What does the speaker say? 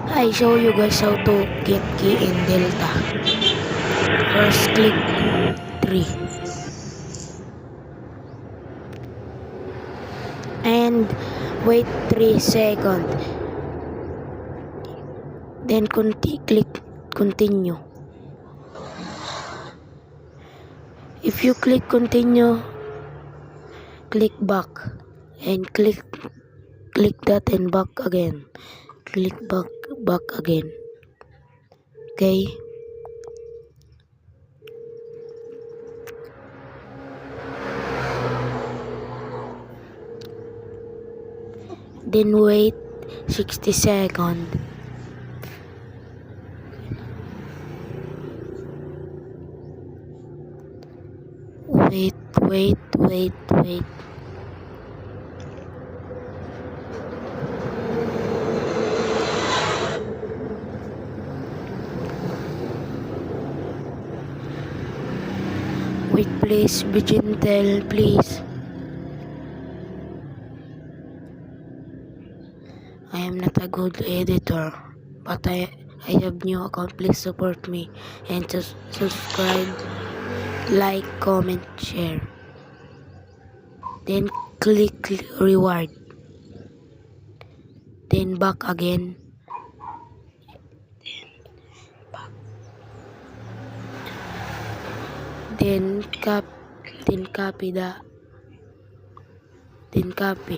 I show you guys how to get key in Delta. First click 3 and wait 3 seconds. Then click continue. If you click continue, click back and click that and back again. Click back again. Okay? Then wait 60 seconds. Wait. Wait, please, be gentle, please. I am not a good editor, but I have new account. Please support me and subscribe, like, comment, share. Then click reward. Then back again. Then copy.